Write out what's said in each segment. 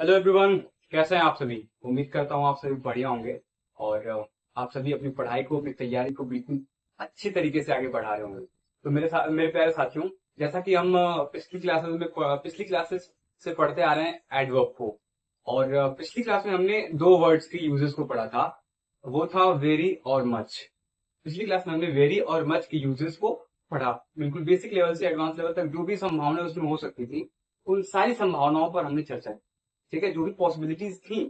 Hello everyone. कैसे हैं आप सभी? उम्मीद करता हूँ आप सभी बढ़िया होंगे और आप सभी अपनी पढ़ाई को, अपनी तैयारी को बिल्कुल अच्छी तरीके से आगे बढ़ा रहे होंगे। तो मेरे प्यारे साथियों, जैसा कि हम पिछली क्लासेस से पढ़ते आ रहे हैं एडवर्ब को। और पिछली क्लास में हमने दो वर्ड्स के यूजेस को पढ़ा था। वो था वेरी और मच। पिछली क्लास में हमने वेरी और मच के यूजेस को पढ़ा, बिल्कुल बेसिक लेवल से एडवांस लेवल तक जो भी संभावनाएं उसमें हो सकती थी, उन सारी संभावनाओं पर हमने चर्चा की। ठीक है, जो भी पॉसिबिलिटीज थी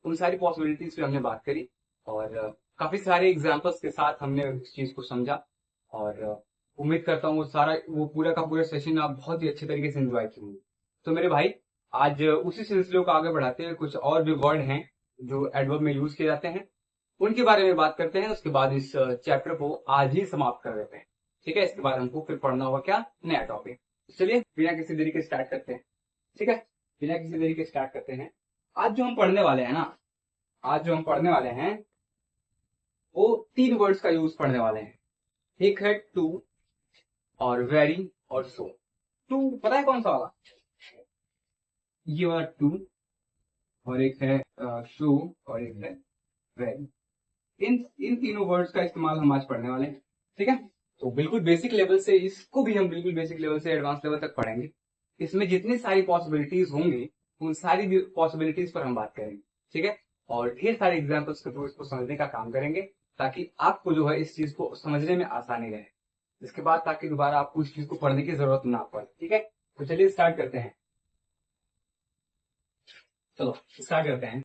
उन सारी पॉसिबिलिटीज पे हमने बात करी। और काफी सारे एग्जांपल्स के साथ हमने उस चीज को समझा। और उम्मीद करता हूँ वो पूरा का पूरा सेशन आप बहुत ही अच्छे तरीके से एंजॉय किए होंगे। तो मेरे भाई, आज उसी सिलसिले को आगे बढ़ाते हुए कुछ और भी वर्ड हैं जो एडवर्ब में यूज किए जाते हैं, उनके बारे में बात करते हैं। उसके बाद इस चैप्टर को आज ही समाप्त कर देते हैं। ठीक है, इसके बाद हमको फिर पढ़ना होगा क्या, नया टॉपिक। चलिए बिना किसी देरी के स्टार्ट करते हैं। ठीक है, बिना किसी देरी के स्टार्ट करते हैं। आज जो हम पढ़ने वाले हैं ना, आज जो हम पढ़ने वाले हैं वो तीन वर्ड्स का यूज पढ़ने वाले हैं। एक है टू, और वेरी, और सो। टू पता है कौन सा वाला? ये वाला टू। और एक है सो, और एक है वेरी। इन इन तीनों वर्ड्स का इस्तेमाल हम आज पढ़ने वाले हैं। ठीक है, तो बिल्कुल बेसिक लेवल से इसको भी हम बिल्कुल बेसिक लेवल से एडवांस लेवल तक पढ़ेंगे। इसमें जितनी सारी पॉसिबिलिटीज होंगी उन सारी पॉसिबिलिटीज पर हम बात करेंगे। ठीक है, और ढेर सारे एग्जाम्पल्स के थ्रू इसको समझने का काम करेंगे, ताकि आपको जो है इस चीज को समझने में आसानी रहे। इसके बाद ताकि दोबारा आपको इस चीज को पढ़ने की जरूरत ना पड़े। ठीक है, तो चलिए स्टार्ट करते हैं। चलो स्टार्ट करते हैं।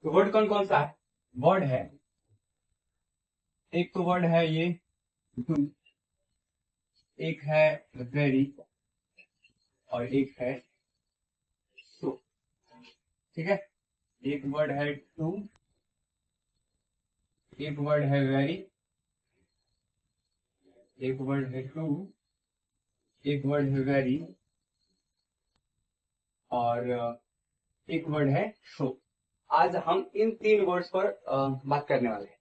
तो वर्ड कौन कौन सा है? वर्ड है, एक तो वर्ड है ये do, एक है वेरी, और एक है सो। ठीक है, एक वर्ड है टू, एक वर्ड है वेरी, एक वर्ड है टू, एक वर्ड है वेरी, और एक वर्ड है सो। आज हम इन तीन वर्ड्स पर बात करने वाले हैं।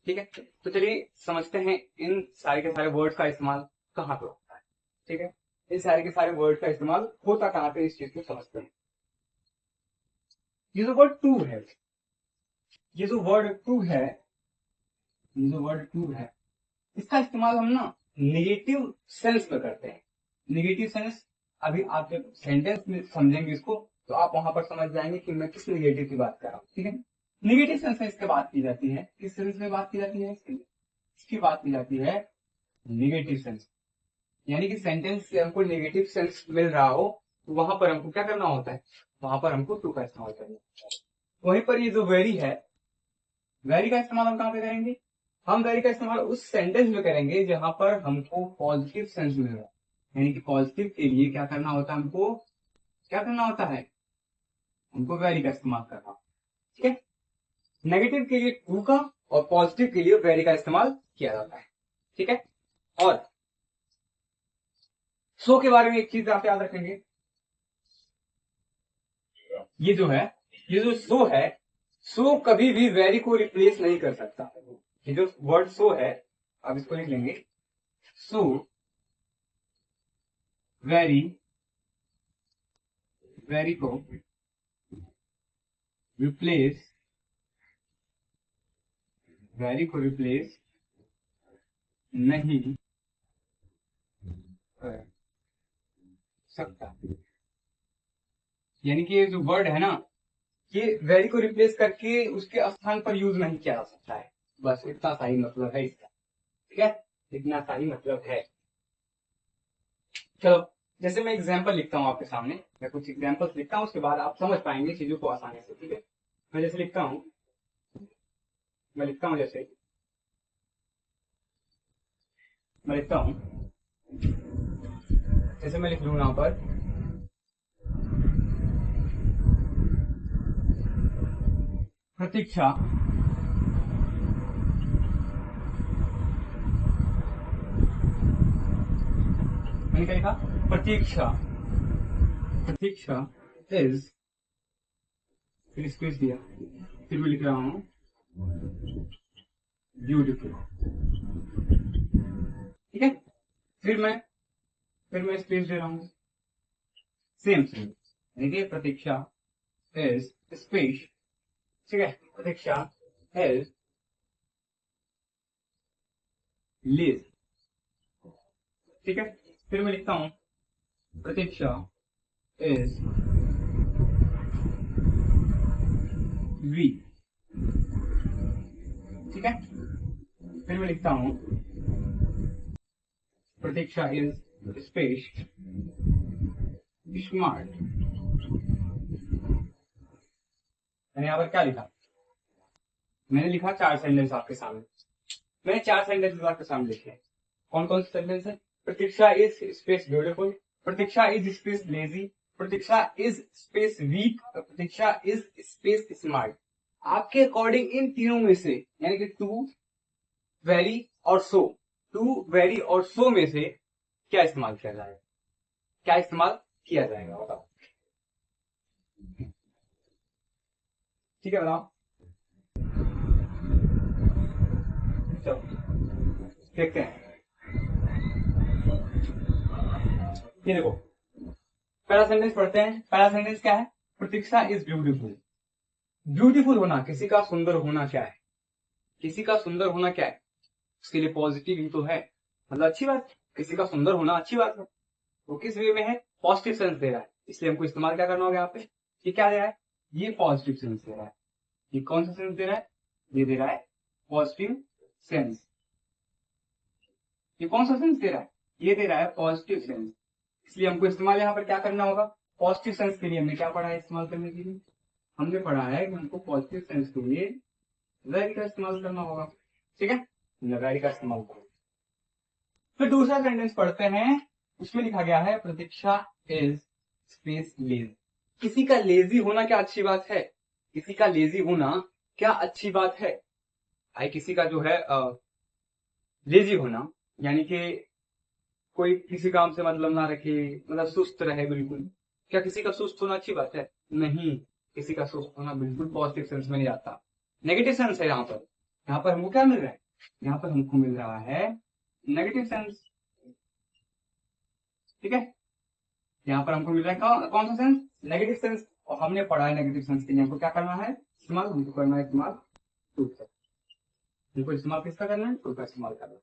ठीक है, तो चलिए समझते हैं इन सारे के सारे वर्ड्स का इस्तेमाल कहाँ पे होता है। ठीक है, इन सारे के सारे वर्ड का इस्तेमाल होता कहाँ पे, इस चीज को समझते हैं। ये जो वर्ड टू है, ये जो वर्ड टू है, ये जो वर्ड टू है, इसका इस्तेमाल हम ना निगेटिव सेंस में करते हैं। निगेटिव सेंस, अभी आप जब सेंटेंस में समझेंगे इसको तो आप वहां पर समझ जाएंगे कि मैं किस निगेटिव की बात कर रहा हूँ। ठीक है, निगेटिव सेंस में इसके बात की जाती है। किस सेंस में बात की जाती है इसकी बात की जाती है निगेटिव सेंस। यानी कि सेंटेंस से हमको निगेटिव सेंस मिल रहा हो तो वहां पर हमको क्या करना होता है, वहां पर हमको टू का इस्तेमाल करना होता है। वहीं पर ये जो वेरी है, वेरी का इस्तेमाल हम कहाँ पे करेंगे? हम वेरी का इस्तेमाल उस सेंटेंस में करेंगे जहां पर हमको पॉजिटिव सेंस मिल रहा है। यानी कि पॉजिटिव के लिए क्या करना होता है, हमको क्या करना होता है, हमको वेरी का इस्तेमाल करना। ठीक है, नेगेटिव के लिए टू का और पॉजिटिव के लिए वेरी का इस्तेमाल किया जाता है। ठीक है, और सो के बारे में एक चीज आप याद रखेंगे। ये जो है, ये जो सो है, सो कभी भी वेरी को रिप्लेस नहीं कर सकता। ये जो वर्ड सो है, अब इसको लिख लेंगे। सो वेरी, वेरी को रिप्लेस, वेरी को रिप्लेस नहीं कर सकता। यानी कि ये जो वर्ड है ना, ये वेरी को रिप्लेस करके उसके स्थान पर यूज नहीं किया जा सकता है। बस इतना सा ही मतलब है इसका। ठीक है, इतना सा ही मतलब है। चलो, जैसे मैं एग्जाम्पल लिखता हूँ आपके सामने, मैं कुछ एग्जाम्पल्स लिखता हूँ, उसके बाद आप समझ पाएंगे चीजों को आसानी से। ठीक है, मैं जैसे लिखता हूँ, मैं लिखता हूँ जैसे मैं लिखता हूँ, जैसे मैं लिख लू यहाँ पर प्रतीक्षा। मैंने क्या लिखा? प्रतीक्षा। प्रतीक्षा इज, फिर स्पेस दिया, फिर मैं लिख रहा हूँ ब्यूटीफुल। ठीक है, फिर मैं स्पेस दे रहा हूँ, सेम सेम, यानी कि प्रतीक्षा इज स्पेस, ठीक है, प्रतीक्षा इज लेज, ठीक है। फिर मैं लिखता हूं प्रतीक्षा इज वीक, ठीक है। फिर मैं लिखता हूं प्रतीक्षा इज स्पेस स्मार्ट। मैंने यहाँ पर क्या लिखा, मैंने लिखा 4 सेंटेंस आपके सामने, मैंने 4 सेंटेंस आपके सामने लिखे। कौन कौन से सेंटेंस है? Pratiksha is space beautiful, Pratiksha is space lazy, Pratiksha is space weak, Pratiksha is space smart. आपके अकॉर्डिंग इन तीनों में से, यानी कि टू, वेरी और सो, टू, वेरी और सो में से क्या इस्तेमाल किया जाएगा, क्या इस्तेमाल किया जाएगा बताओ, ठीक है बताओ। चलो देखते हैं, ये देखो पहला सेंटेंस पढ़ते हैं। पहला सेंटेंस क्या है? Pratiksha is beautiful. ब्यूटीफुल होना, किसी का सुंदर होना क्या है, किसी का सुंदर होना क्या है, उसके लिए पॉजिटिव ही तो है, मतलब अच्छी बात, किसी का सुंदर होना अच्छी बात है। वो किस वे में है? पॉजिटिव सेंस दे रहा है, इसलिए हमको इस्तेमाल क्या करना होगा यहाँ पे, ये क्या दे रहा है, ये पॉजिटिव सेंस दे रहा है। ये कौन सा सेंस दे रहा है? ये दे रहा है पॉजिटिव सेंस। ये कौन सा सेंस दे रहा है? ये दे रहा है पॉजिटिव सेंस, इसलिए हमको इस्तेमाल यहाँ पर क्या करना होगा, पॉजिटिव सेंस के लिए हमने क्या पढ़ा है इस्तेमाल करने के लिए, हमने पढ़ा है कि हमको पॉजिटिव सेंस के लिए वेरी का इस्तेमाल करना होगा, ठीक है, वेरी का इस्तेमाल करो। फिर दूसरा सेंटेंस पढ़ते हैं, उसमें लिखा गया है प्रतीक्षा इज स्पेस लेज। किसी का लेजी होना क्या अच्छी बात है, किसी का लेजी होना क्या अच्छी बात है। भाई किसी का जो है लेजी होना, यानी कि कोई किसी काम से मतलब ना रखे, मतलब सुस्त रहे बिल्कुल, क्या किसी का सुस्त होना अच्छी बात है? नहीं, किसी का सुस्त होना बिल्कुल पॉजिटिव सेंस में नहीं आता, नेगेटिव सेंस है यहाँ पर। यहाँ पर हमको क्या मिल रहा है? यहाँ पर हमको मिल रहा है नेगेटिव सेंस, ठीक है। यहाँ पर हमको मिल रहा है कौन सा सेंस? Negative sense. और हमने पढ़ा है नेगेटिव सेंस के लिए हमको क्या करना है इस्तेमाल, हमको करना है इस्तेमाल टू का। हमको इस्तेमाल किसका करना है? टू का इस्तेमाल करना है,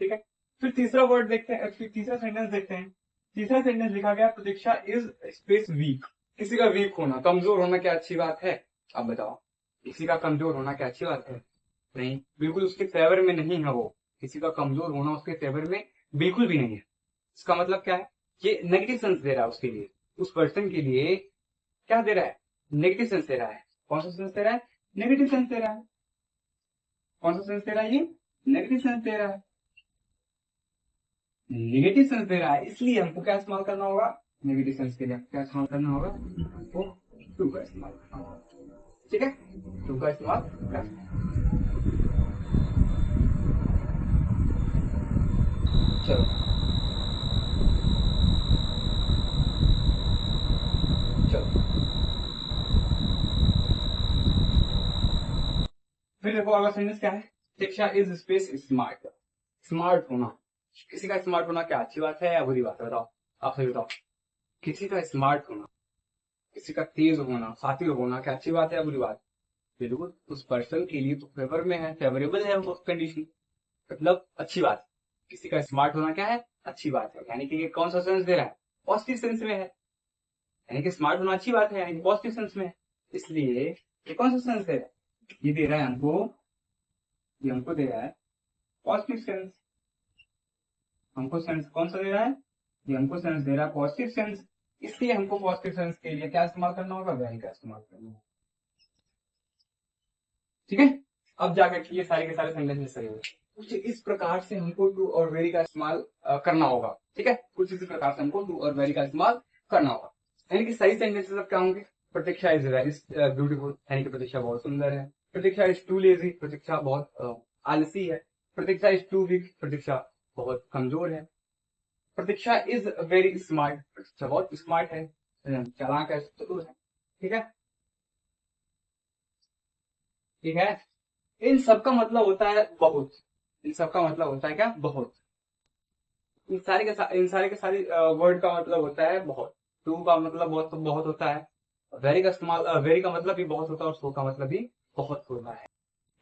ठीक है। फिर तीसरा वर्ड देखते हैं, फिर तीसरा सेंटेंस देखते हैं। तीसरा सेंटेंस लिखा गया प्रतीक्षा इज स्पेस वीक। किसी का वीक होना, कमजोर होना क्या अच्छी बात है? आप बताओ, किसी का कमजोर होना क्या अच्छी बात है? नहीं, बिल्कुल उसके फेवर में नहीं है वो, किसी का कमजोर होना उसके फेवर में बिल्कुल भी नहीं है। इसका मतलब क्या है? ये नेगेटिव सेंस दे रहा है उसके लिए, उस पर्सन के लिए क्या दे रहा है? नेगेटिव सेंस दे रहा है। कौन सा सेंस दे रहा है? नेगेटिव सेंस दे रहा है। कौन सा सेंस दे रहा है? ये नेगेटिव सेंस दे रहा है, नेगेटिव सेंस दे रहा है, इसलिए हमको क्या इस्तेमाल करना होगा? नेगेटिव सेंस के लिए क्या इस्तेमाल करना होगा? हमको टू का इस्तेमाल करना होगा, ठीक है, टू का इस्तेमाल करना है। चलो चलो फिर देखो अगला सेंटेंस क्या है, शिक्षा इज स्पेस स्मार्ट। स्मार्ट होना, किसी का स्मार्ट होना क्या अच्छी बात है या बुरी बात है बताओ, आप सही बताओ। किसी का स्मार्ट होना, किसी का तेज होना, शातिर होना क्या अच्छी बात है या बुरी बात? बिल्कुल उस पर्सन के लिए तो फेवर में है, फेवरेबल है वो कंडीशन, मतलब अच्छी बात। किसी का स्मार्ट होना क्या है? अच्छी बात है, यानी कि ये कौन सा सेंस दे रहा है? पॉजिटिव सेंस में है, यानी कि स्मार्ट होना अच्छी बात है, यानी पॉजिटिव सेंस में है, इसलिए ये कौन सा सेंस दे रहा है? ये दे रहा है हमको, ये हमको दे रहा है पॉजिटिव सेंस। हमको सेंस कौन सा दे रहा है? ये हमको सेंस दे रहा है पॉजिटिव सेंस, इसलिए हमको पॉजिटिव सेंस के लिए क्या इस्तेमाल करना होगा? वेरी का इस्तेमाल करना होगा, ठीक है। अब जाकर ये सारे के सारे सेंटेंसेस सही होंगे। कुछ इस प्रकार से हमको टू और वेरी का इस्तेमाल करना होगा, ठीक है, कुछ इसी प्रकार से हमको टू और वेरी का इस्तेमाल करना होगा। यानी कि सही सेंटेंसेस अब क्या होंगे? प्रतीक्षा इज वेरी ब्यूटीफुल, यानी कि प्रतीक्षा बहुत सुंदर है। प्रतीक्षा इज टू लेजी, प्रतीक्षा बहुत आलसी है। प्रतीक्षा इज टू वीक, प्रतीक्षा बहुत कमजोर है। प्रतीक्षा इज वेरी स्मार्ट, प्रतीक्षा बहुत स्मार्ट है, चालाक है, चतुर है, ठीक है, ठीक है। इन सबका मतलब होता है बहुत, इन सबका मतलब होता है क्या? बहुत। इन सारे के सारे वर्ड का मतलब होता है बहुत। टू का मतलब बहुत बहुत होता है, वेरी का इस्तेमाल वेरी का मतलब भी बहुत होता है और सो का मतलब भी बहुत होता है,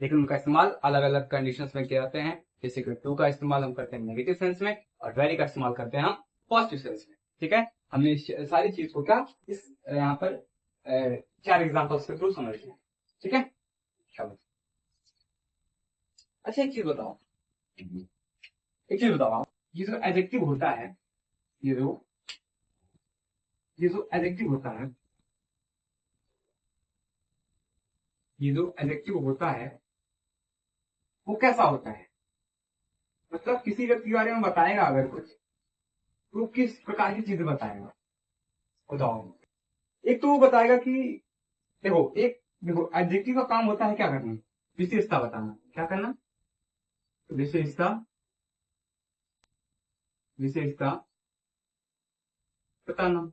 लेकिन उनका इस्तेमाल अलग अलग कंडीशंस में किए जाते हैं। जैसे कि टू का इस्तेमाल हम करते हैं नेगेटिव सेंस में और वेरी का इस्तेमाल करते हैं हम पॉजिटिव सेंस में। ठीक है, हमने इस सारी चीज को क्या इस यहाँ पर 4 एग्जाम्पल्स के थ्रू समझ लिया। ठीक है, चलो। अच्छा एक चीज बताओ, आप ये जो एडजेक्टिव होता है, ये जो एडजेक्टिव होता है, ये जो एडजेक्टिव होता है वो कैसा होता है? मतलब किसी व्यक्ति के बारे में बताएगा अगर कुछ, तो किस प्रकार की चीजें बताएगा? बताओ। एक तो वो बताएगा कि देखो एडजेक्टिव का काम होता है क्या करना, विशेषता बताना। क्या करना? विशेषता, विशेषता बताना।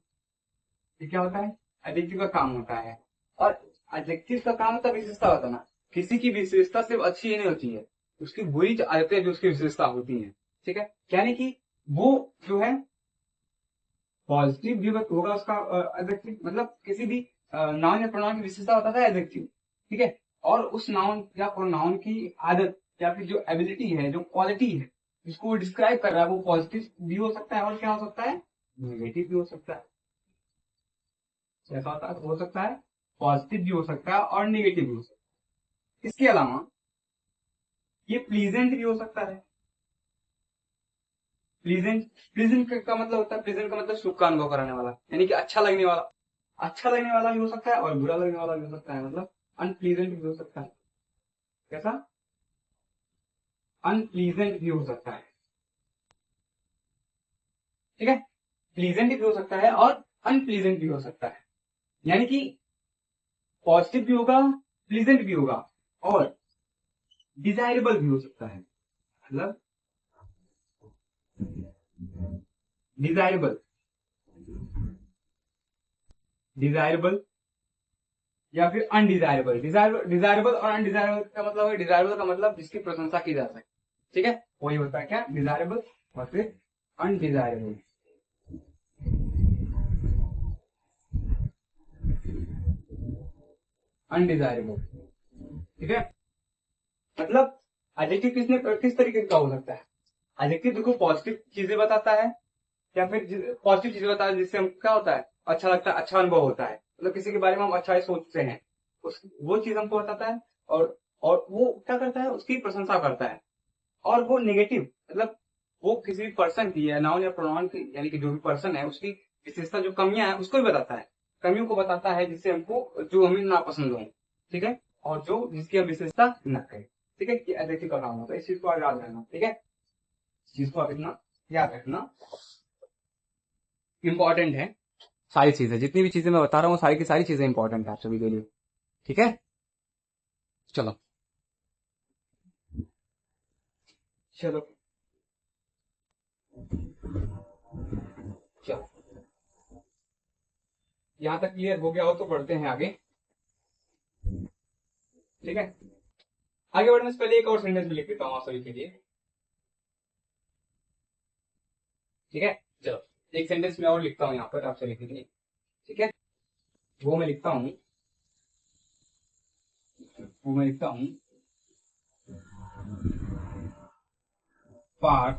ये क्या होता है? एडजेक्टिव का काम होता है। और एडजेक्टिव का काम होता है विशेषता बताना। किसी की विशेषता सिर्फ अच्छी ही नहीं होती है, उसकी बुरी आदतें भी उसकी विशेषता होती हैं। ठीक है, यानी कि वो जो है पॉजिटिव भी होगा उसका एडजेक्टिव, मतलब किसी भी नाउन या प्रोनाउन की विशेषता बताता है एडजेक्टिव। ठीक है, और उस नाउन या प्रोनाउन की आदत या फिर जो एबिलिटी है, जो क्वालिटी है जिसको वो डिस्क्राइब कर रहा है, वो पॉजिटिव भी हो सकता है और क्या हो सकता है, नेगेटिव भी हो सकता है। ऐसा हो सकता है, पॉजिटिव भी हो सकता है और नेगेटिव भी हो सकता है। इसके अलावा ये प्लीजेंट भी हो सकता है। प्लीजेंट, का मतलब होता है, प्लीजेंट का मतलब सुख का अनुभव कराने वाला, यानी कि अच्छा लगने वाला। अच्छा लगने वाला भी हो सकता है और बुरा लगने वाला भी हो सकता है, मतलब अनप्लीजेंट भी हो सकता है। कैसा? अनप्लीजेंट भी हो सकता है। ठीक है, प्लीजेंट भी हो सकता है और अनप्लीजेंट भी हो सकता है, यानी कि पॉजिटिव भी होगा, प्लीजेंट भी होगा और डिजायरेबल भी हो सकता है। मतलब डिजायरेबल, डिजायरेबल या फिर अनडिजायरेबल। डिजायरेबल और अनडिजायरेबल का मतलब है, डिजायरेबल का मतलब जिसकी प्रशंसा की जा सके। ठीक है, वही होता है क्या, डिजायरेबल और फिर अनडिजायरेबल। अनडिजायरेबल। ठीक है, मतलब एडजेक्टिव किस तरीके का हो सकता है? एडजेक्टिव देखो पॉजिटिव चीजें बताता है या फिर पॉजिटिव चीजें बताता है जिससे हम क्या होता है, अच्छा लगता है, अच्छा अनुभव होता है, मतलब किसी के बारे में हम अच्छा ही सोचते हैं, उस वो चीज हमको बताता है। और वो क्या करता है, उसकी प्रशंसा करता है। और वो नेगेटिव मतलब वो किसी भी पर्सन की या नाउन या प्रोनाउन की, यानी कि जो भी पर्सन है उसकी विशेषता, जो कमियां है उसको भी बताता है। कमियों को बताता है जिससे हमको, जो हमें नापसंद हो। ठीक है, और जो जिसकी हम विशेषता न करें। ठीक है, कि एडजेक्टिव का काम होता है, इस चीज को आप याद रखना। ठीक है, इस चीज को आप इतना याद रखना, इंपॉर्टेंट है। सारी चीजें, जितनी भी चीजें मैं बता रहा हूँ, सारी की सारी चीजें इंपॉर्टेंट है आप सभी के लिए। ठीक है, चलो। चलो, चलो, यहाँ तक क्लियर हो गया हो तो बढ़ते हैं आगे। ठीक है, आगे बढ़ने से पहले एक और सेंटेंस में लिख देता हूँ आप सभी के लिए। ठीक है, चलो, एक सेंटेंस में और लिखता हूँ यहाँ पर आप सभी के लिए। ठीक है, वो मैं लिखता हूँ, वो मैं लिखता हूँ पार्ट।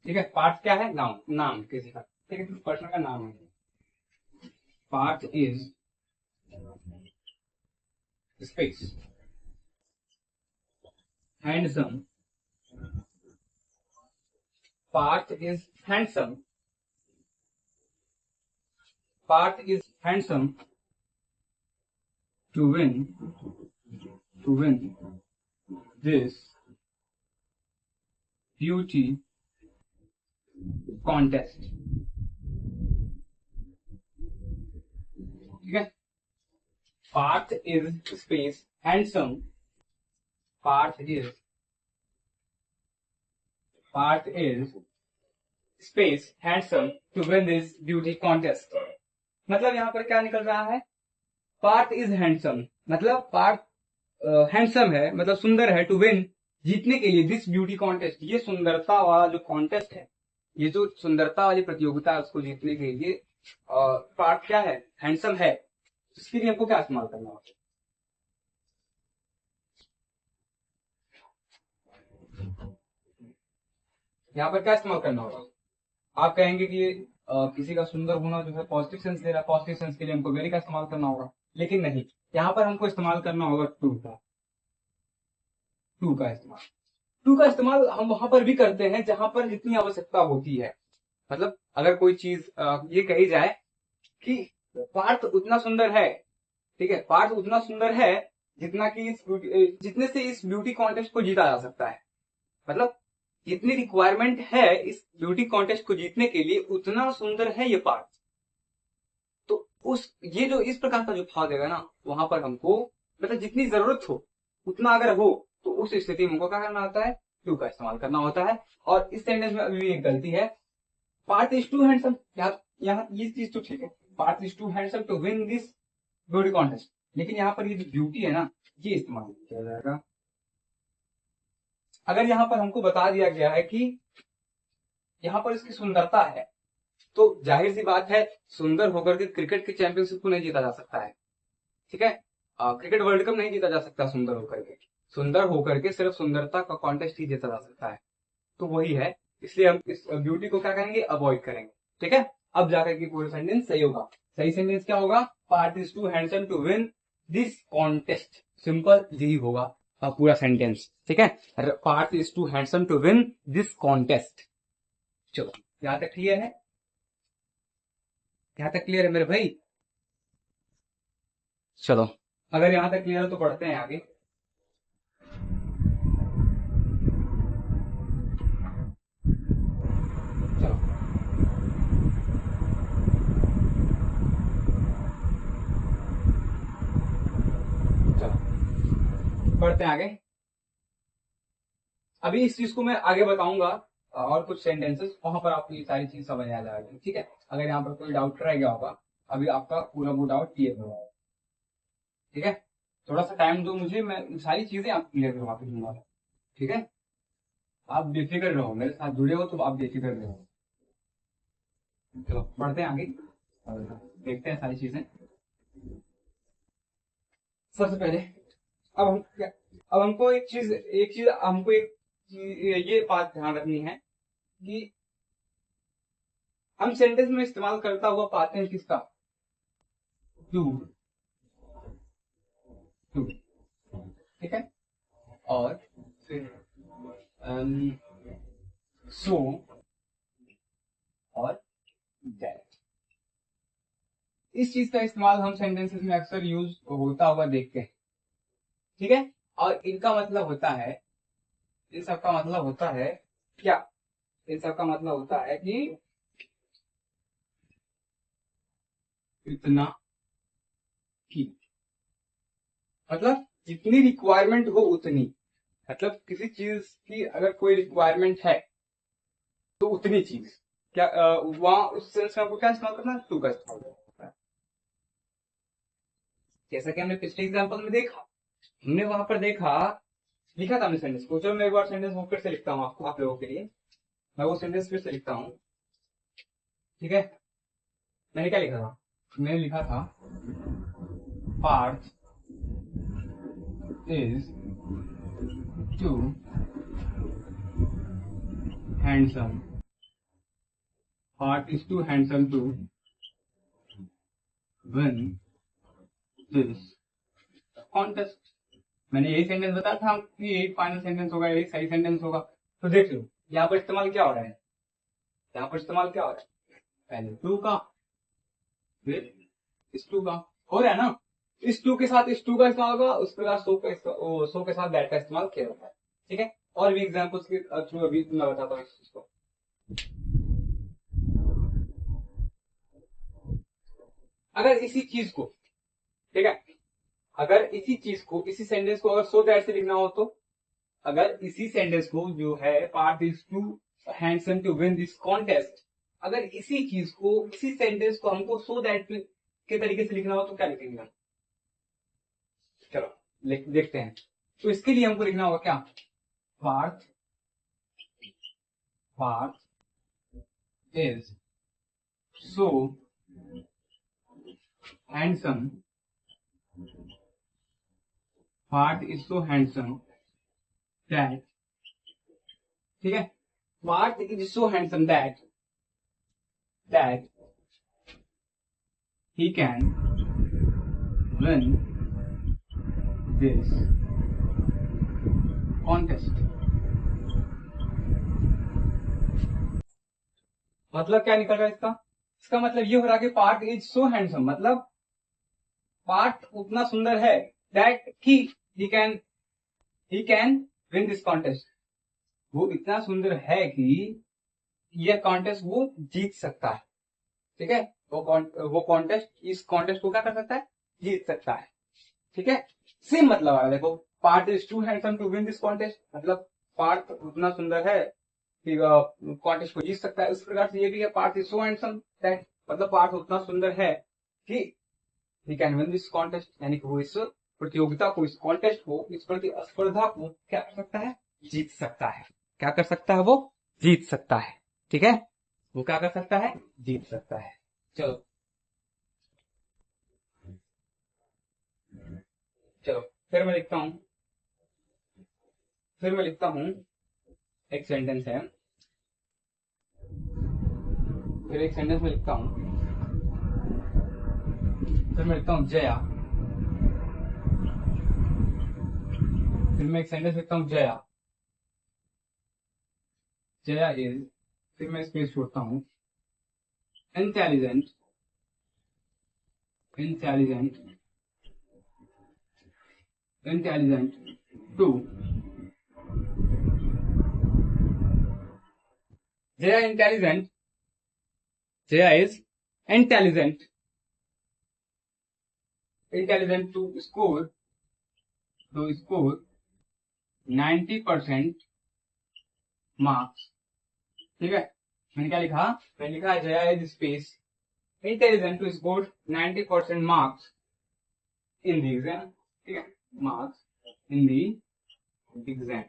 ठीक है, पार्ट क्या है, नाउन, नाम किसी का। ठीक है, पर्सन का नाम है। Part is space, handsome. Part is handsome, part is handsome to win, to win this beauty contest. ठीक है, part is space handsome, part is, part is space handsome to win this beauty contest. मतलब यहाँ पर क्या निकल रहा है, Parth is handsome, मतलब पार्थ हैंडसम है, मतलब सुंदर है, टू विन जीतने के लिए, दिस ब्यूटी कॉन्टेस्ट, ये सुंदरता वाला जो कॉन्टेस्ट है, ये जो सुंदरता वाली प्रतियोगिता है उसको जीतने के लिए पार्ट क्या है, हैंडसम है, इसके लिए हमको क्या इस्तेमाल करना होगा? यहाँ पर क्या इस्तेमाल करना होगा? आप कहेंगे कि किसी का सुंदर होना जो है पॉजिटिव सेंस दे रहा है, पॉजिटिव सेंस के लिए हमको वेरी का इस्तेमाल करना होगा, लेकिन नहीं, यहाँ पर हमको इस्तेमाल करना होगा टू का इस्तेमाल। टू का इस्तेमाल हम वहां पर भी करते हैं जहां पर जितनी आवश्यकता होती है। मतलब अगर कोई चीज ये कही जाए कि पार्थ उतना सुंदर है, ठीक है, पार्थ उतना सुंदर है जितना कि जितने से इस ब्यूटी कॉन्टेस्ट को जीता जा सकता है। मतलब जितनी रिक्वायरमेंट है इस ब्यूटी कॉन्टेस्ट को जीतने के लिए उतना सुंदर है ये पार्थ। तो उस ये जो इस प्रकार का जो भाव देगा ना, वहां पर हमको मतलब जितनी जरूरत हो उतना अगर हो तो उस स्थिति में हमको क्या करना होता है, टू का इस्तेमाल करना होता है। और इस सेंटेंस में अभी भी एक गलती है, पार्थ इज टू हैंडसम। यहाँ ये चीज तो ठीक है, Parth is too handsome to win this beauty contest, लेकिन यहाँ पर ये जो ब्यूटी है ना, ये इस्तेमाल नहीं किया जाएगा। अगर यहाँ पर हमको बता दिया गया है कि यहाँ पर इसकी सुंदरता है, तो जाहिर सी बात है सुंदर होकर के क्रिकेट की चैंपियनशिप को नहीं जीता जा सकता है, ठीक है। क्रिकेट वर्ल्ड कप नहीं जीता जा सकता सुंदर होकर के, सुंदर होकर के सिर्फ सुंदरता का कॉन्टेस्ट ही जीता जा सकता है। तो वही है, इसलिए हम इस ब्यूटी को क्या करेंगे, अवॉइड करेंगे, ठीक है। अब जाकर के पूरा सेंटेंस सही होगा। सही सेंटेंस क्या होगा, Parth is too handsome to win this contest, simple यही होगा पूरा सेंटेंस, ठीक है। Parth is too handsome to win this contest. चलो यहां तक क्लियर है, यहां तक क्लियर है मेरे भाई? चलो अगर यहां तक क्लियर है तो पढ़ते हैं आगे। चलो चलो पढ़ते हैं आगे। अभी इस चीज को मैं आगे बताऊंगा और कुछ सेंटेंसेस, वहां पर आपको ये सारी चीज समझ आ जाएगी, ठीक है। अगर यहाँ पर कोई डाउट रह गया होगा, अभी आपका पूरा वो डाउट क्लियर हो जाएगा, ठीक है। थोड़ा सा टाइम दो मुझे, मैं सारी चीजें आपको क्लियर करवा के दूंगा, ठीक है। आप बेफिक्र रहो, मेरे साथ जुड़े हो तो आप बेफिक्र रहो। चलो पढ़ते हैं आगे और देखते हैं सारी चीजें। सबसे पहले अब हम क्या, अब हमको एक चीज हमको ये बात ध्यान रखनी है कि हम सेंटेंस में इस्तेमाल करता हुआ पाते हैं किसका, टू, टू, ठीक है। और फिर सो और दैट, इस चीज का इस्तेमाल हम सेंटेंसेस में अक्सर यूज होता हुआ देखते हैं, ठीक है। और इनका मतलब होता है, इन सब का मतलब होता है क्या, इन सब का मतलब होता है कि इतना की, मतलब जितनी रिक्वायरमेंट हो उतनी, मतलब किसी चीज की अगर कोई रिक्वायरमेंट है तो उतनी चीज क्या, वहां उस सेंस में आपको क्या इस्तेमाल करना है, टू का इस्तेमाल करना है। जैसा कि हमने पिछले एग्जांपल में देखा, हमने वहां पर देखा, लिखा था हमने सेंटेंस को, चलो मैं एक बार सेंटेंस वो फिर से लिखता हूँ आपको, आप लोगों के लिए मैं वो सेंटेंस फिर से लिखता हूँ, ठीक है। मैंने क्या लिखा था, मैंने लिखा था Parth is too handsome, Parth is too handsome to win this contest. मैंने यही सेंटेंस बताया था कि यही फाइनल सेंटेंस होगा, यही सही सेंटेंस होगा। तो देख लो यहाँ पर इस्तेमाल क्या हो रहा है, यहाँ पर इस्तेमाल क्या हो रहा है, पहले टू का फिर इस टू का, हो रहा है ना। इस टू के साथ इस टू का इस्तेमाल होगा, उस प्रकार सो के साथ दैट का इस्तेमाल किया जाता है, ठीक है। और भी एग्जाम्पल्स के थ्रू अभी मैं बताता हूँ इस चीज को। अगर इसी चीज को, ठीक है, अगर इसी चीज को, इसी सेंटेंस को अगर सो दैट से लिखना हो तो, अगर इसी सेंटेंस को जो है part is too handsome to win this contest, अगर इसी चीज को, इसी सेंटेंस को हमको सो दैट के तरीके से लिखना हो तो क्या लिखेंगे हम? चलो देखते हैं। तो इसके लिए हमको लिखना होगा क्या, Parth, Parth is so handsome, Parth is so handsome that, ठीक है, Parth is so handsome that he can win this contest. मतलब क्या निकल रहा है इसका? इसका मतलब ये हो रहा है कि पार्थ इज सो हैंडसम, मतलब पार्थ उतना सुंदर है that he can win this contest. वो इतना सुंदर है कि यह कॉन्टेस्ट वो जीत सकता है, ठीक है, वो कॉन्टेस्ट, इस कॉन्टेस्ट को क्या कर सकता है, जीत सकता है, ठीक है। सेम मतलब आ रहा है, देखो, Parth is too handsome to win this contest, मतलब पार्थ उतना सुंदर है कि कॉन्टेस्ट को जीत सकता है। उस प्रकार से ये भी है, Parth is so handsome that, मतलब पार्थ उतना सुंदर है कि he can win this contest, यानी कि वो इस प्रतियोगिता को, इस कॉन्टेस्ट को, इस प्रतिस्पर्धा को क्या कर सकता है, जीत सकता है। क्या कर सकता है, वो जीत सकता है, ठीक है, वो क्या कर सकता है, जीत सकता है। चलो चलो फिर मैं लिखता हूं, एक सेंटेंस है, फिर एक सेंटेंस में लिखता हूं, फिर मैं लिखता हूं जया, फिर मैं एक सेंटेंस लिखता हूं जया, जया इज, फिर मैं स्पेस छोड़ता हूं, intelligent, intelligent, intelligent to, Jaya intelligent, Jaya is intelligent, intelligent to score 90% marks, ठीक है। मैंने क्या लिखा, मैंने लिखा Jaya is space intelligent to score 90% marks in the exam, ठीक है, marks in the exam.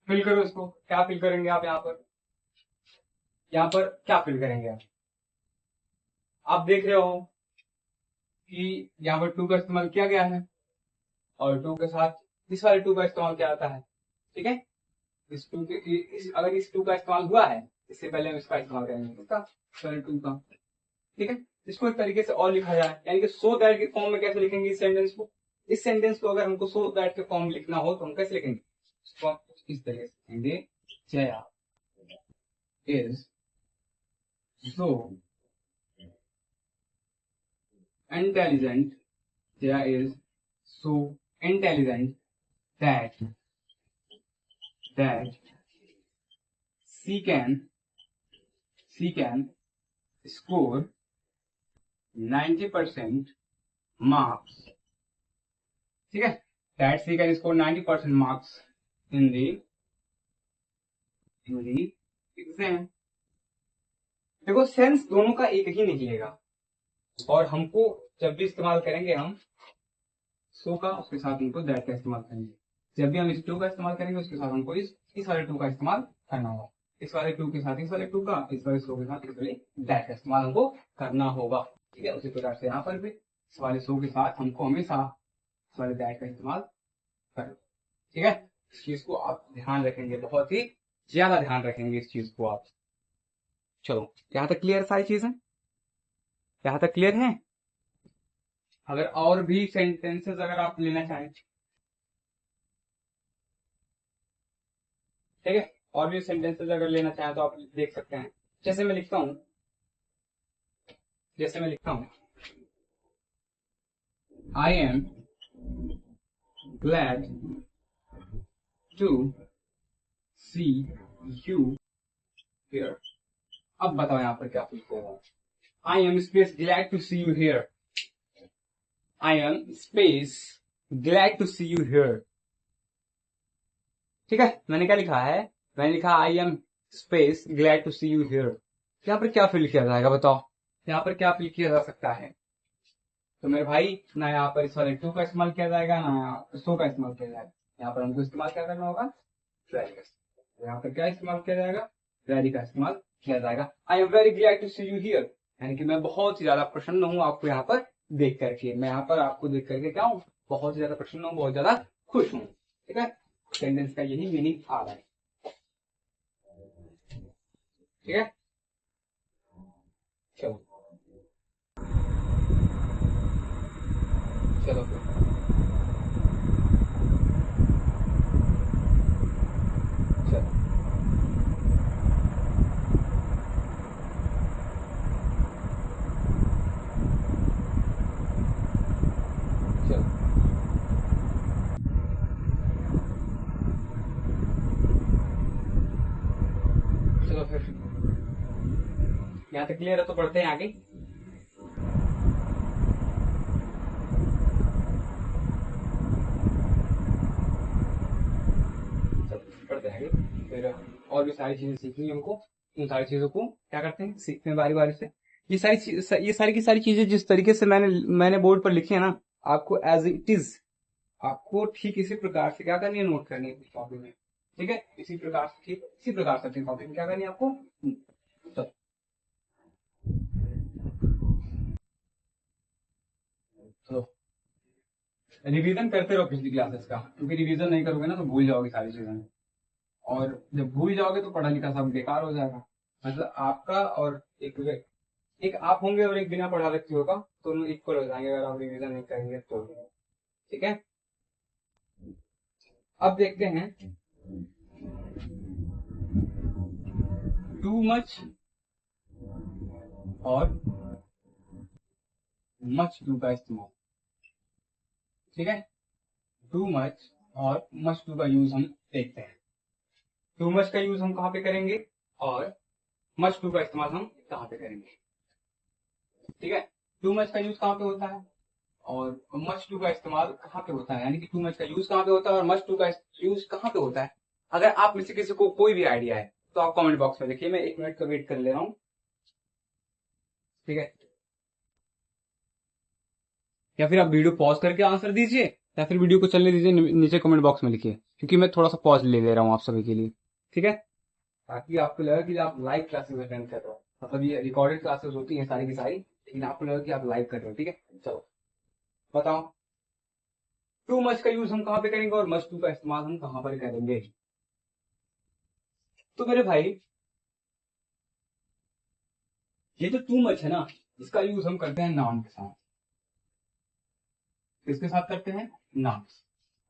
Fill करो इसको, क्या फिल करेंगे आप यहाँ पर क्या फिल करेंगे आप देख रहे हो कि यहाँ पर टू का इस्तेमाल किया गया है, और टू के साथ इस वाले टू का इस्तेमाल क्या आता है, ठीक है, इस टू के अगर इस टू का इस्तेमाल हुआ है, इससे पहले हम इसका इस्तेमाल करेंगे, इसका पहले टू का, ठीक है। इसको एक तरीके से और लिखा जाए, यानी कि सो दैट के फॉर्म में कैसे लिखेंगे इस सेंटेंस को, इस सेंटेंस को अगर हमको सो दैट के फॉर्म में लिखना हो तो हम कैसे लिखेंगे, इसको इस तरीके से लिखेंगे, Jaya is so intelligent, Jaya is so intelligent that she can score 90% marks, ठीक है, that she can score 90% marks in the exam। देखो सेंस दोनों का एक ही निकलेगा, और हमको जब भी इस्तेमाल करेंगे हम सो का, उसके साथ हमको दैट का इस्तेमाल करेंगे, जब भी हम इस टू का इस्तेमाल करेंगे उसके साथ हमको इस वाले टू का इस्तेमाल करना होगा, इस वाले टू के साथ इस वाले टू का, इस वाले सो के साथ इस वाले दैट का इस्तेमाल हमको करना होगा, ठीक है। उसी प्रकार से यहाँ पर भी इस वाले सो के साथ हमको हमेशा इस वाले दैट का इस्तेमाल करना, ठीक है। इस चीज को आप ध्यान रखेंगे, बहुत ही ज्यादा ध्यान रखेंगे इस चीज को आप। चलो यहाँ तक क्लियर सारी चीजें, यहाँ तक क्लियर है। अगर और भी सेंटेंसेस अगर आप लेना चाहें, ठीक है, और भी सेंटेंसेस अगर लेना चाहें तो आप देख सकते हैं। जैसे मैं लिखता हूं, I am glad to see you here. अब बताओ यहाँ पर क्या लिखोगे, I am space glad to see you here, I am space glad to see you here, ठीक है। मैंने क्या लिखा है, मैंने लिखा I am space glad to see you here. यहाँ पर क्या फिल किया जाएगा बताओ, यहाँ पर क्या फिल किया जा सकता है, तो मेरे भाई ना यहाँ पर इस वाले टू का इस्तेमाल किया जाएगा, ना यहाँ सो का इस्तेमाल किया जाएगा, यहाँ पर हमको इस्तेमाल क्या करना होगा, यहाँ पर क्या इस्तेमाल किया जाएगा, वेरी का इस्तेमाल किया जाएगा। I am very glad to see you here, यानी कि मैं बहुत ही ज्यादा प्रसन्न हूँ आपको यहाँ पर देख करके। मैं यहाँ पर आपको देख करके क्या हूँ, बहुत ही ज्यादा प्रसन्न हूँ, बहुत ज्यादा खुश हूँ। ठीक है, सेंटेंस का यही मीनिंग आ रहा है। ठीक है, चलो चलो फिर, चलो चलो चलो फिर, यहाँ तक क्लियर है तो पढ़ते हैं आगे। पढ़ते हैं फिर, और भी सारी चीजें सीखनी है हमको। उन सारी चीजों को क्या करते हैं, सीखते हैं बारी बारी से। ये सारी की सारी चीजें जिस तरीके से मैंने बोर्ड पर लिखी है ना, आपको एज इट इज, आपको ठीक इसी प्रकार से क्या करनी है, नोट करनी है अपनी कॉपी में। ठीक है, इसी प्रकार से, ठीक इसी प्रकार से अपनी कॉपी में क्या करनी है आपको। तो, तो रिवीजन करते रहो पिछली क्लासेस का, क्योंकि रिवीजन नहीं करोगे ना तो भूल जाओगे सारी चीजें, और जब भूल जाओगे तो पढ़ा लिखा सब बेकार हो जाएगा। मतलब आपका और एक आप होंगे और एक बिना पढ़ा व्यक्ति होगा, दोनों इक्वल हो जाएंगे अगर आप रिवीजन नहीं करेंगे तो। ठीक है, अब देखते हैं टू मच और मच टू का इस्तेमाल। ठीक है, टू मच और मच टू का यूज हम देखते हैं। टू मच का यूज हम कहाँ पे करेंगे और मच टू का इस्तेमाल हम कहाँ पे करेंगे। ठीक है, टू मच का यूज कहाँ पे होता है और मच टू का इस्तेमाल कहाँ पे होता है, यानी कि टू मच का यूज कहाँ पे होता है और मच टू का यूज कहाँ पे होता है। अगर आप में से किसी को कोई भी आइडिया है तो आप कमेंट बॉक्स में लिखिए, मैं 1 मिनट का वेट कर ले रहा हूँ। ठीक है, या फिर आप वीडियो पॉज करके आंसर दीजिए, या फिर वीडियो को चलने दीजिए, नीचे कमेंट बॉक्स में लिखिए, क्योंकि मैं थोड़ा सा पॉज ले रहा हूँ आप सभी के लिए। ठीक है, ताकि आपको लगे कि आप लाइव क्लासेस अटेंड कर रहे हो, मतलब ये रिकॉर्डेड क्लासेस होती हैं सारी की सारी, लेकिन आपको लगे कि आप लाइव कर रहे हो। ठीक है, चलो बताओ, टू मच का यूज हम कहाँ पे करेंगे और मच टू का इस्तेमाल हम कहाँ पर करेंगे। तो मेरे भाई, ये जो टू मच है ना, इसका यूज हम करते हैं नाउन के साथ। किसके साथ करते हैं, नाउन।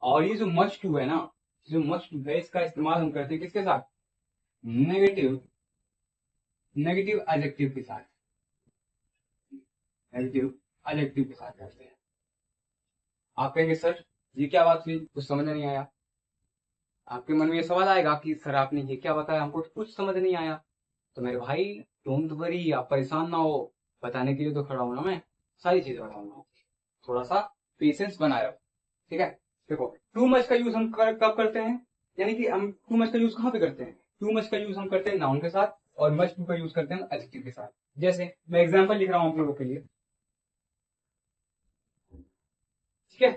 और ये जो मच टू है ना, जो मच टू है इसका इस्तेमाल हम करते हैं किसके साथ, नेगेटिव, नेगेटिव एडजेक्टिव के साथ, नेगेटिव एडजेक्टिव के साथ करते हैं। आप कहेंगे सर ये क्या बात हुई, कुछ समझ नहीं आया। आपके मन में ये सवाल आएगा कि सर आपने ये क्या बताया, हमको तो कुछ समझ नहीं आया। तो मेरे भाई डोंट वरी, आप परेशान ना हो, बताने के लिए तो खड़ा हूं ना मैं, सारी चीजें बताऊंगा। थोड़ा सा पेशेंस बनाए रखो। ठीक है, देखो टू मच का यूज हम कब करते हैं, यानी कि हम टू मच का यूज कहाँ पे करते हैं, टू मच का यूज हम करते हैं नाउन के साथ, और मच टू का यूज करते हैं एडजेक्टिव के साथ। जैसे मैं एग्जांपल लिख रहा हूँ आप लोगों के लिए। ठीक है,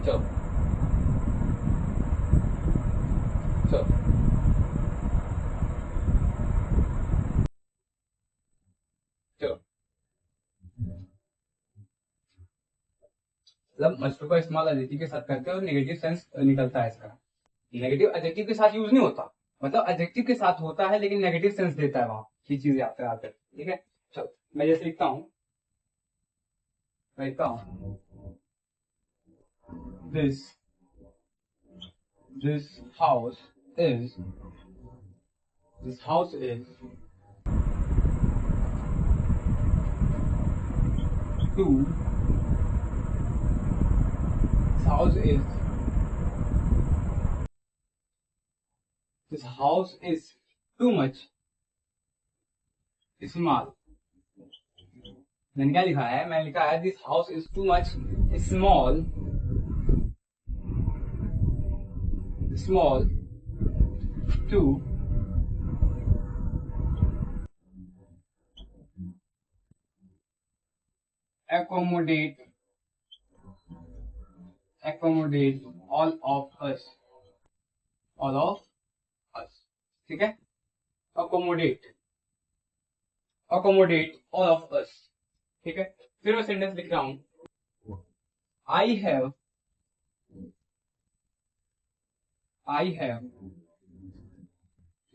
चलो चलो चलो, मतलब मच का इस्तेमाल एडजेक्टिव के साथ करते हैं और नेगेटिव सेंस निकलता है इसका। नेगेटिव एडजेक्टिव के साथ यूज नहीं होता, मतलब एडजेक्टिव के साथ होता है लेकिन नेगेटिव सेंस देता है वहां, ये चीजें आते आते। ठीक है, चलो मैं जैसे लिखता हूँ, मैं लिखता हूँ this, this house is, this house is too, this house is, this house is too much small. मैंने क्या लिखा है, मैंने लिखा है this house is too much small, small to accommodate, accommodate all of us। All of us, ठीक है। Accommodate, accommodate all of us, ठीक है। फिर मैं सेंटेंस लिख रहा हूं, I have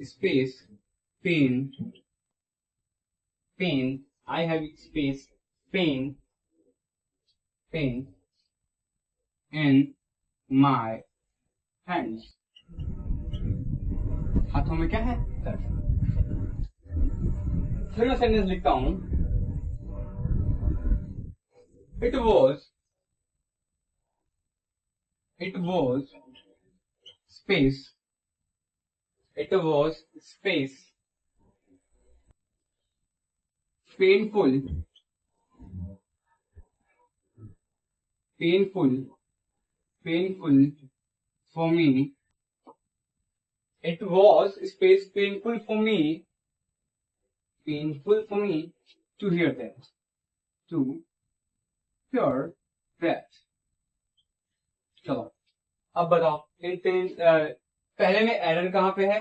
space pen, I have space pen in my hands, हाथों में क्या है, दर्द। फिर मैं सेंटेंस लिखता हूं, it was space, it was space painful for me, it was space painful for me to hear that, चलो अब बताओ पहले में एरर कहाँ पे है,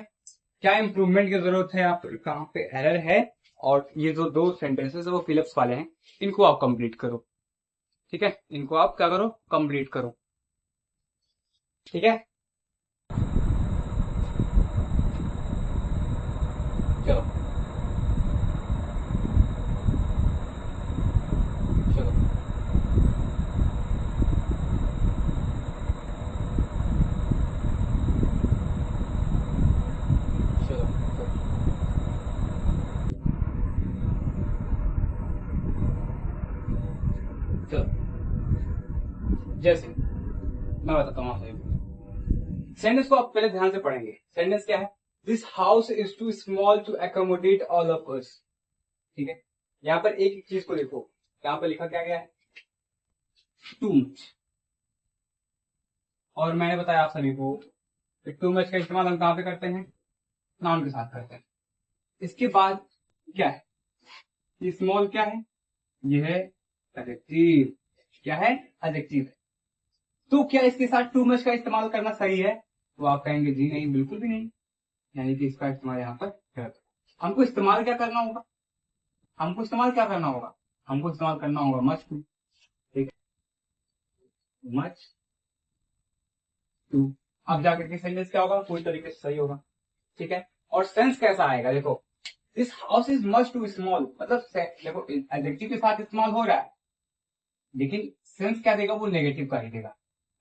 क्या इंप्रूवमेंट की जरूरत है, आप कहाँ पे एरर है, और ये जो दो सेंटेंसेस है वो फिलिप्स वाले हैं, इनको आप कंप्लीट करो, ठीक है। इनको आप क्या करो, कंप्लीट करो, ठीक है। चलो चलो चलो चलो, जैसे मैं बताता हूँ आपसे, सेंटेंस को आप पहले ध्यान से पढ़ेंगे। सेंटेंस क्या है, this house is too small to accommodate all of us, ठीक है। यहाँ पर एक एक चीज को देखो, यहाँ पर लिखा क्या गया है, टू मच, और मैंने बताया आप सभी को टू मच का इस्तेमाल हम कहाँ पे करते हैं, नाउन के साथ करते हैं। इसके बाद क्या है, ये स्मॉल क्या है, ये है एडजेक्टिव, क्या है, एडजेक्टिव है। तो क्या इसके साथ टू मच का इस्तेमाल करना सही है, तो आप कहेंगे जी नहीं, बिल्कुल भी नहीं, यानी कि इसका इस्तेमाल यहाँ पर गलत है। हमको इस्तेमाल क्या करना होगा, हमको इस्तेमाल करना होगा मच टू, ठीक है, मच टू। अब जाकर के सेंटेंस क्या होगा, पूरी तरीके से सही होगा, ठीक है। और सेंस कैसा आएगा, देखो this house is much too small, मतलब देखो एडजेक्टिव के साथ इस्तेमाल हो रहा है, लेकिन सेंस क्या देगा, वो नेगेटिव का ही देगा,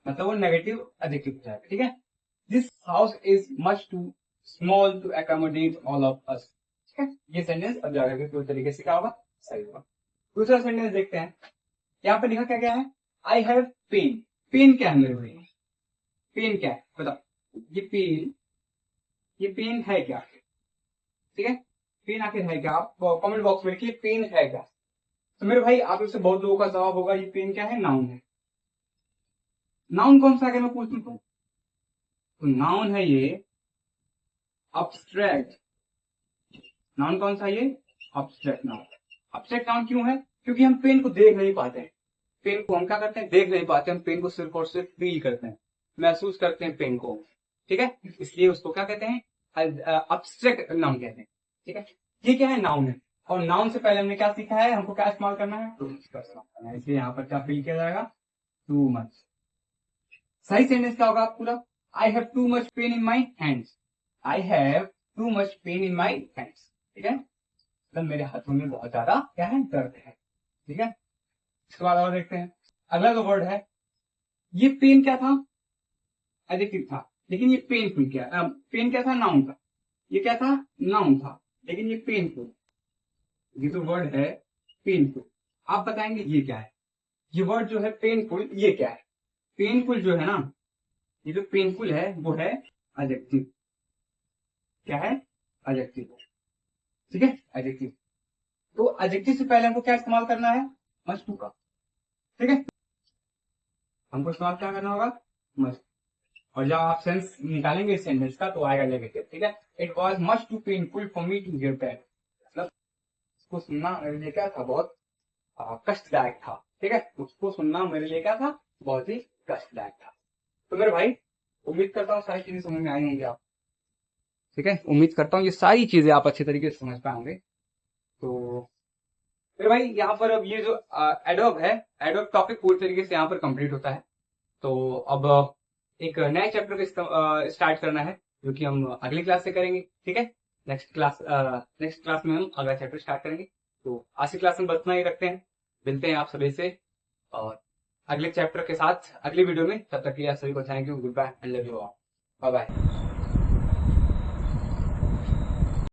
मतलब वो नेगेटिव एडजेक्टिव हो जाएगा, ठीक है। This house is much too small to accommodate all of us, ठीक है। ये सेंटेंस अब जाकर के पूरी तरीके से क्या होगा, सही होगा। दूसरा सेंटेंस देखते हैं, यहाँ पे लिखा क्या क्या है, आई हैव पेन, पेन क्या है मेरे भाई, पेन क्या है बताओ, ये पेन है क्या, ठीक है। पेन आखिर है क्या, आप कमेंट बॉक्स में लिखिए पेन है क्या। तो मेरे भाई आप से बहुत लोगों का जवाब होगा ये पेन क्या है, नाउन है। नाउन कौन सा, अगर मैं पूछूं तो नाउन है ये अब्स्ट्रैक्ट, नाउन कौन सा ये, अब्स्ट्रैक्ट नाउन। अब्स्ट्रैक्ट नाउन क्यों है, क्योंकि हम पेन को देख नहीं पाते हैं, पेन को हम क्या करते हैं, देख नहीं पाते, हम पेन को सिर्फ और सिर्फ फील करते हैं, महसूस करते हैं पेन को, ठीक है। इसलिए उसको क्या कहते हैं, अब्स्ट्रैक्ट नाउन कहते हैं, ठीक है। ये क्या है, नाउन है, और नाउन से पहले हमने क्या सीखा है, हमको क्या इस्तेमाल करना है, टू मच का इस्तेमाल करना है, इसलिए यहाँ पर क्या फील किया जाएगा, टू मच। सही सेंटेंस क्या होगा पूरा, I have too much pain in my hands, I have too much pain in my hands, ठीक है, मतलब मेरे हाथों में बहुत ज्यादा क्या है, दर्द है, ठीक है। इसके बाद और देखते हैं, अगला जो वर्ड है, ये पेन क्या था, एडजेक्टिव था, लेकिन ये पेनफुल क्या, पेन क्या था, नाउन था, ये क्या था, नाउन था, लेकिन ये पेनफुल, ये जो वर्ड है पेनफुल, आप बताएंगे ये क्या है, ये वर्ड जो है पेनफुल, ये क्या है, पेनफुल जो है ना, ये जो पेनफुल है वो है एडजेक्टिव, क्या है, एडजेक्टिव, ठीक है, एडजेक्टिव। तो एडजेक्टिव से पहले हमको क्या इस्तेमाल करना है, मस्ट टू का, ठीक है, हमको इस्तेमाल क्या करना होगा, मस्ट। और जब आप सेंस निकालेंगे इस सेंटेंस का तो आएगा नेगेटिव, ठीक है। It was much too painful for me to hear that, मतलब उसको सुनना मेरे लिए क्या था, बहुत कष्टदायक था, ठीक है, उसको सुनना मेरे लिए क्या था, बहुत ही कष्टदायक था। तो मेरे भाई उम्मीद करता हूँ सारी चीजें समझ में आई होंगी आप। ठीक है, उम्मीद करता हूँ ये सारी चीजें आप अच्छे तरीके से समझ पाए होंगे। तो फिर भाई यहाँ पर अब ये जो एडोब है, एडोब टॉपिक पूरी तरीके से यहाँ पर कंप्लीट होता है। तो अब एक नए चैप्टर को स्टार्ट करना है, जो कि हम अगली क्लास से करेंगे। ठीक है, नेक्स्ट क्लास में हम अगला चैप्टर स्टार्ट करेंगे। तो आज की क्लास में बस इतना ही रखते हैं, मिलते हैं आप सभी से और अगले चैप्टर के साथ अगली वीडियो में। तब तक के लिए आप सभी को thank you, good bye and love you all, bye bye.